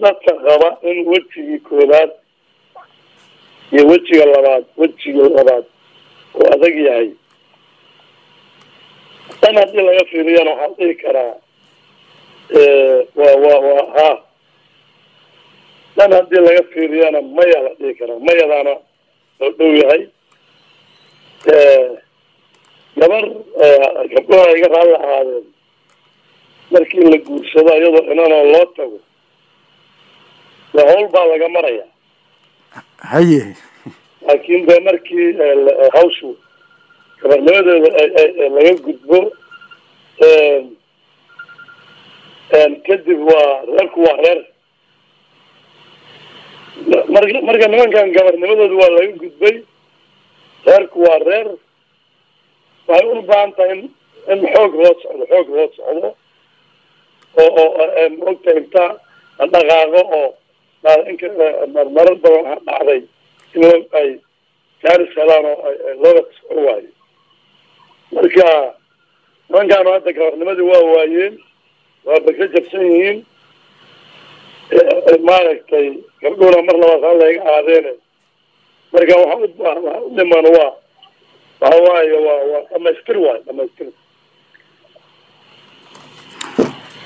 dadka qaba in wejigii koobaad iyo wejiga labaad oo adag yahay tan haddii laga fiiriyana waxaan dhihi karaa waa tan haddii laga fiiriyana maya la dhihi karaa mayadaana loo dhow yahay gabar gabdhaha iga raalli ahaadeen markii la guursado iyadoo inanoo loo tago de hawl baa laga maraya haye laakiin de markii hawshu gabarnimadeeda laga gudbo kadib reerku waa reer marka nimankan gabarnimadooda waa laga gudbay reerku waa reer waxay u baahan tahay in xoog loo socdo oo maogta inta dhaqaaqo oo marar badan dhacday in ay gaaris helaan oo looga socon waayo marka nimankaanu hadda gabarnimadii waa waayeen waa baka jabsan yihiin maaragtay gabdhuhuna mar labaad hala iga aadeene marka waxa u dhiman waxa waaye waa dhamaystir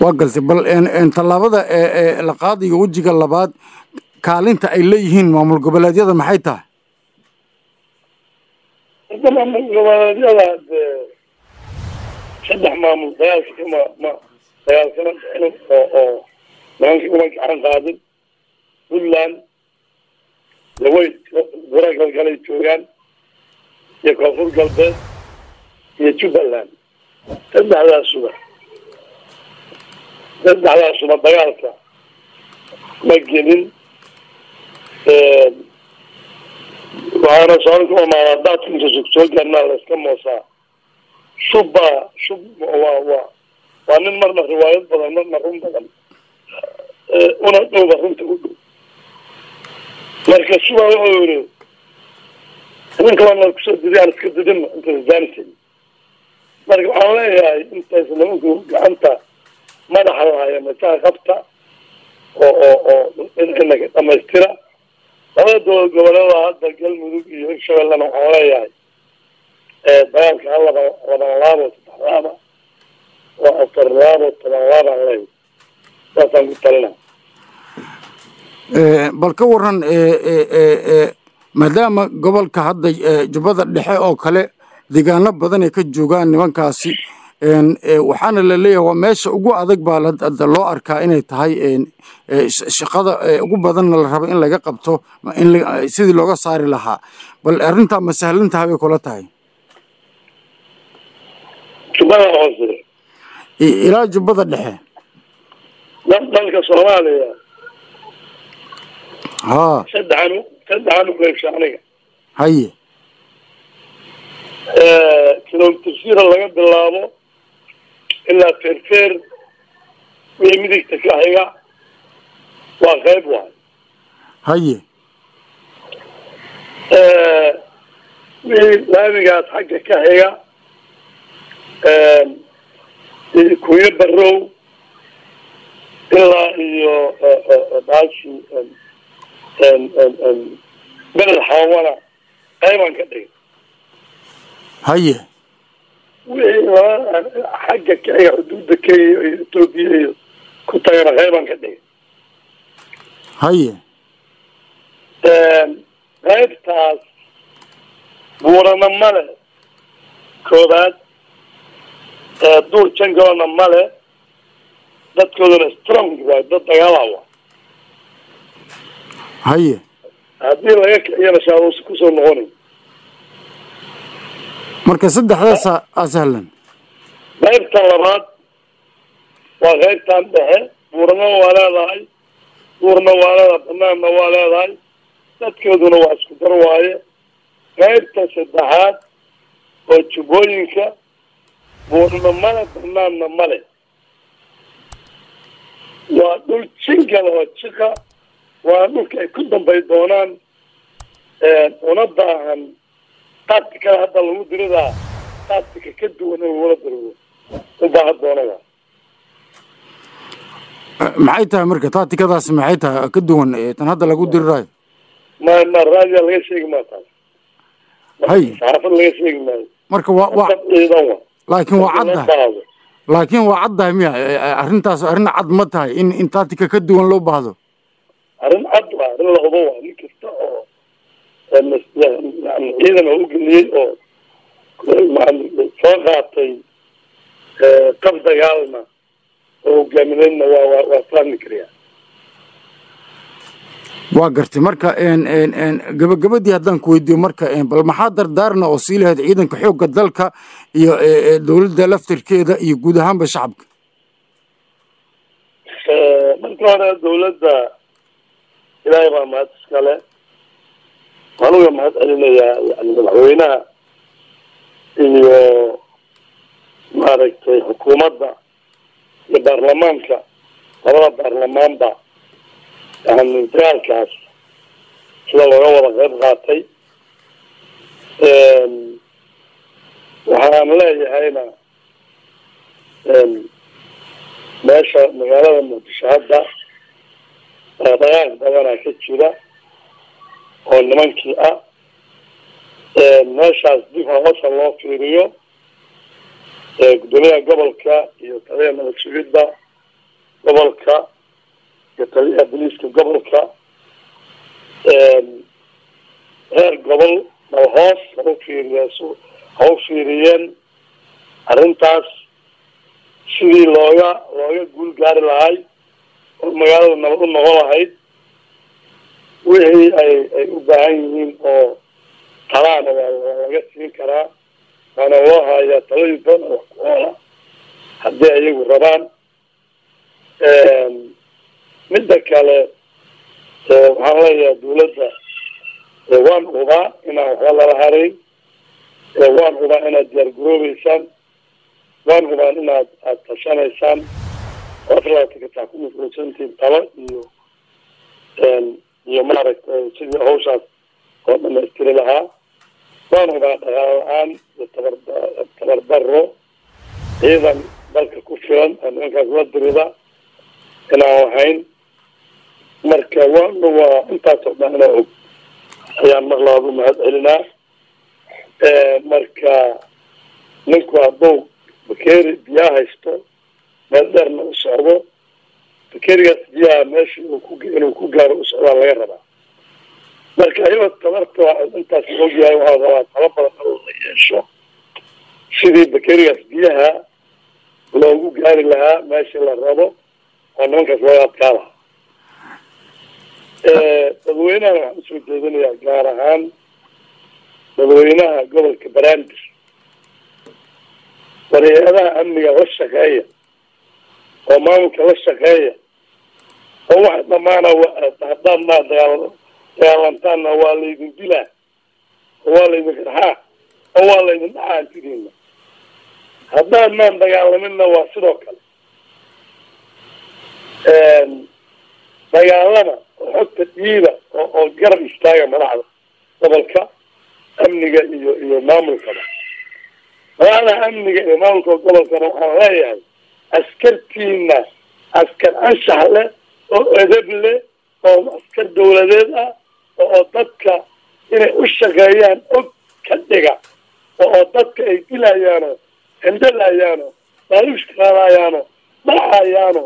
waa galtay bal tallaabada la qaadayo wejiga labaad kaalinta ay leeyihiin maamul goboleedyada maxay tahay maamul goboleedyada saddex maamul dagaalkana oo nimanka uma gacan qaadin puntland way gura galgalay joogaan iyo koonfur galbeed iyo jubbaland saddexdaasuba dagaalka ma gelin waxaana sooran ku amaadaa daadka inta soo gaarnaa la iska moosaa shub waa nin marna riwaayad badan marna run badan una dhowba runta u dhow marka shuba wuxuu yiri ninka waa kusoo didiyaan iska didin inta isdaanisay marka waxaan leeyahay intaas nimanku gacanta madaxa lahaya masaa qabta oo inaga dhamaystira labada goboleeda hadda galmudug iyo hirshabellena waxaan leeyahay dagaalka laban laabo saddex laaba waa afar laabo toban laabaan leeyahay saasaan ku talina bal ka waran maadaama gobolka hadda jubbada dhexe oo kale deegaano badan ay ka joogaan nimankaasi waxaana la leeyahay waa meesha ugu adag baa loo arkaa inay tahay shaqada ugu badanna la rabo in laga qabto sidii looga saari lahaa bal arrintaa ma sahlantahay bay kula tahay jubbada hoose ilaa jubbada dhexe dalka soomaaliya saddexan u qeybsha aniga haye kilomitir sira laga bilaabo ilaa feerfeer wixii midigta ka xiga waa qayb waay haye wixii laamigaas xagga ka xiga kuyo barow ilaa iyo baashi beled xawana qaybaan ka dhigay haye wixii xagga ka xiga xuduudda kenya iyo etoobiya iyo ku tagana qaybaan ka dhigay haye qaybtaas buurana male koobaad duur jangalana male dadkoodana strong waay dad dagaala waa haye haddii laga kiciyana shaabuusi kusoo noqonayo marka saddexdaas sahlan qaybta labaad waa qaybtan dhexe buurna waa leedahay duurna waa leedahay banaanna waa leedahay dadkooduna waa isku dar waaye qaybta saddexaad oo jubbooyinka buurna male banaanna male waa dhul jingala oo jiqa waa dhulka ay ku dambay doonaan una baahan tacticada hadda lagu diridaa tactica ka duwan in lagula dirido u baahan doona waa maxay tahay marka taatikadaas maxay tahay ka duwan tan hadda lagu dirirayo ما الراجع ليش شيء ما تعرف hay عارف ليش شيء ما marka laakiin waa caddahay laakiin waa caddahay miya arrintaas arrin cad ma tahay in taatika ka duwan loo baahdo arrin cad waa arrin la hubo waa nin kasta oo yani ciidan oo u geliyey oo soo qaatay qab dagaalna oo hogaamineedna waa fahmi kariyaa waa gartay marka gabagabadii haddaan ku weydiiyo marka bal maxaa dardaarna oo sii lahayd ciidanka xoogga dalka iyo dowladda laftirkeeda iyo guud ahaanba shacabka marka hore dowladda ilaahay baa mahad iskale anuga mahad celinayaa yani madaxweynaha iyo maaragtay xukuumadda iyo baarlamaanka labada baarlamaanba يعني dagaalkaas sida looga wada qayb qaatay waxaan leeyahayna meesha magaalada muqdisho hadda dagaal badanaa ka jira oo nimankii ah meeshaas dib hoosa loo fiiriyo gudoomiyaha gobolka iyo taliyaha nabad sugidda gobolka taliyaha booliiska gobolka heer gobol naba hoos ha u fiiriyeen arrintaas sidii looga guul gaari lahay oo magaalada nabad u noqon lahayd wixii ay u baahan yihiin oo talaana waa laga siin karaa waana loo hayaa talooyin badan oo wax ku oola haddii ayagu rabaan midda kale waxaan leeyahay dowladda waan hubaa inaan waxba lala harayn waan hubaa inaad diyaargaroobeysaan waan hubaan inaad tashanaysaan aad ku mafruusantiin talo iyo maaragtay sidii hawshaas oo dhamaystiri lahaa waan hubaa dhaqaale la-aan iyo tabardaro ciidan dalka ku filan oo nimankaas la dirida inaan lahayn marka waa intaasoo dhan inaa og ayaan mar labaad u mahad celinaa marka ninku hadduu bakeeri biyaha haysto meel dheerna u socdo bakeerigaas biyaha meesha inuu ku gaaro u socdaa laga rabaa marka ayagoo tabarta intaas ogyahay waxaa rabaa talo badan oo la yeesho sidii bakeerigaas biyaha loogu gaari lahaa meesha la rabo oo nimankaas looga adkaa lahaa dadweynaha waxaan usoo jeedinayaa gaar ahaan dadweynaha gobolka banaadir war-hay-adaha amniga la shaqeeya oo maamulka la shaqeeya oo wax dhamaana haddaad maa dagaalantaanna waa laydin dilaa oo waa laydin qarxaa oo waa laydin dhacaa antidiina haddaad maan dagaalaminna waa sidoo kale dagaalada oo xogta dhiida oo garab istaaga madaxda gobolka amniga iyo maamulkaba madaxda amniga iyo maamulka gobolkana waxaan leeyahay askartiina askar anshax leh oo edeb leh oo askar dawladeed ah oo dadka inay u shaqeeyaan og ka dhiga oo dadka ay dilayaano handalayaano baaluushka qaadayaano dhacayaano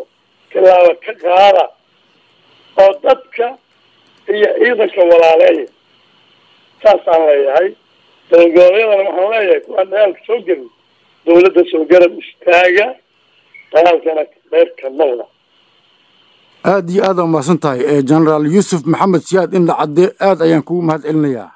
tilaaba ka qaada oo dadka iyo ciidanka walaaleeya saasaan leeyahay dowladgoboleedana waxaan leeyahay kuwaan dagaalka soo gelin dawladda soo garab istaaga dagaalkana qeybka noqda aad iyo aad umahadsan tahay generaal yuusuf maxamed siyaad in la cadde aad ayaan kugu mahad celinayaa